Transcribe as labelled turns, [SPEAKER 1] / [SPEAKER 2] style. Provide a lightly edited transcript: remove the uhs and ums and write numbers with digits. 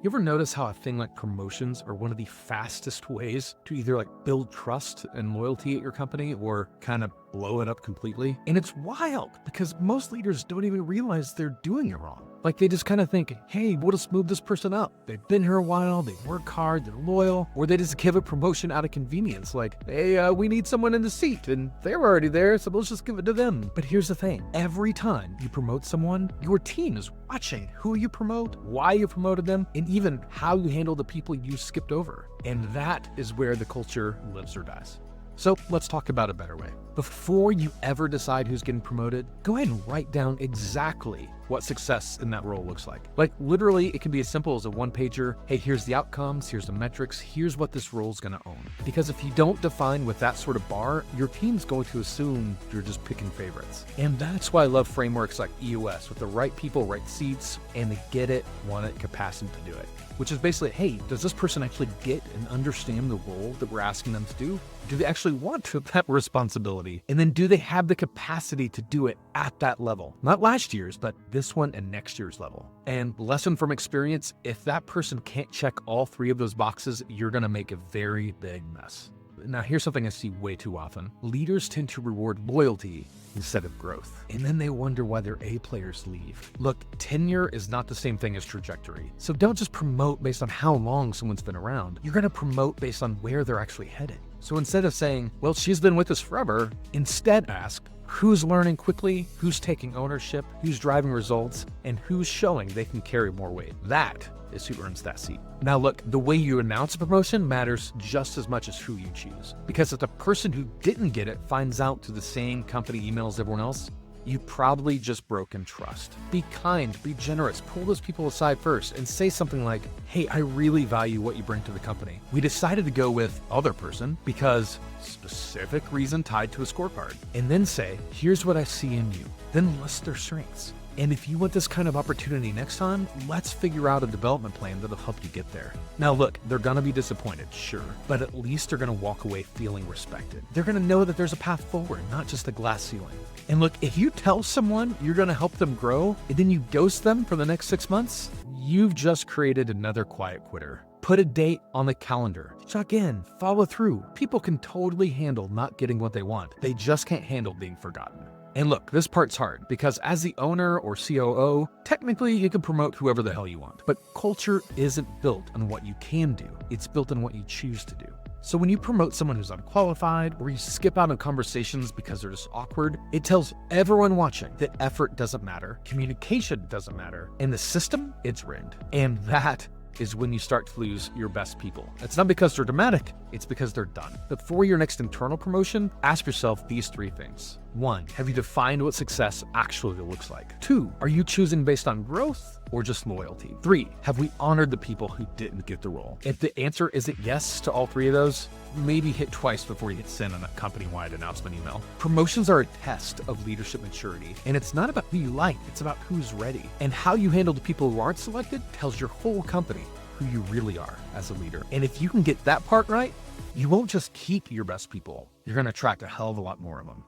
[SPEAKER 1] You ever notice how a thing like promotions are one of the fastest ways to either build trust and loyalty at your company or kind of blow it up completely? And it's wild because most leaders don't even realize they're doing it wrong. They just kind of think, hey, we'll just move this person up. They've been here a while, they work hard, they're loyal, or they just give a promotion out of convenience. Hey, we need someone in the seat and they're already there, so let's just give it to them. But here's the thing, every time you promote someone, your team is watching who you promote, why you promoted them, and even how you handle the people you skipped over. And that is where the culture lives or dies. So let's talk about a better way. Before you ever decide who's getting promoted, go ahead and write down exactly what success in that role looks like. Literally, it can be as simple as a one-pager. Hey, here's the outcomes, here's the metrics, here's what this role's gonna own. Because if you don't define with that sort of bar, your team's going to assume you're just picking favorites. And that's why I love frameworks like EOS with the right people, right seats, and the get it, want it capacity to do it. Which is basically, hey, does this person actually get and understand the role that we're asking them to do? Do they actually want that responsibility? And then do they have the capacity to do it at that level? Not last year's, but this one and next year's level. And lesson from experience, if that person can't check all three of those boxes, you're gonna make a very big mess. Now, here's something I see way too often. Leaders tend to reward loyalty instead of growth. And then they wonder why their A players leave. Look, tenure is not the same thing as trajectory. So don't just promote based on how long someone's been around. You're gonna promote based on where they're actually headed. So instead of saying, well, she's been with us forever, instead ask, who's learning quickly, who's taking ownership, who's driving results, and who's showing they can carry more weight. That is who earns that seat. Now look, the way you announce a promotion matters just as much as who you choose. Because if the person who didn't get it finds out through the same company email as everyone else, you probably just broken trust. Be kind, be generous, pull those people aside first and say something like, hey, I really value what you bring to the company. We decided to go with other person because specific reason tied to a scorecard. And then say, here's what I see in you. Then list their strengths. And if you want this kind of opportunity next time, let's figure out a development plan that'll help you get there. Now look, they're gonna be disappointed, sure, but at least they're gonna walk away feeling respected. They're gonna know that there's a path forward, not just a glass ceiling. And look, if you tell someone you're gonna help them grow, and then you ghost them for the next 6 months, you've just created another quiet quitter. Put a date on the calendar. Check in, follow through. People can totally handle not getting what they want. They just can't handle being forgotten. And look, this part's hard because as the owner or COO, technically you can promote whoever the hell you want. But culture isn't built on what you can do. It's built on what you choose to do. So when you promote someone who's unqualified or you skip out on conversations because they're just awkward, it tells everyone watching that effort doesn't matter, communication doesn't matter, and the system, it's rigged. And that is when you start to lose your best people. It's not because they're dramatic, it's because they're done. Before your next internal promotion, ask yourself these 3 things. 1, have you defined what success actually looks like? 2, are you choosing based on growth or just loyalty? 3, have we honored the people who didn't get the role? If the answer isn't yes to all 3 of those, maybe hit twice before you hit send on a company-wide announcement email. Promotions are a test of leadership maturity, and it's not about who you like, it's about who's ready. And how you handle the people who aren't selected tells your whole company who you really are as a leader. And if you can get that part right, you won't just keep your best people, you're gonna attract a hell of a lot more of them.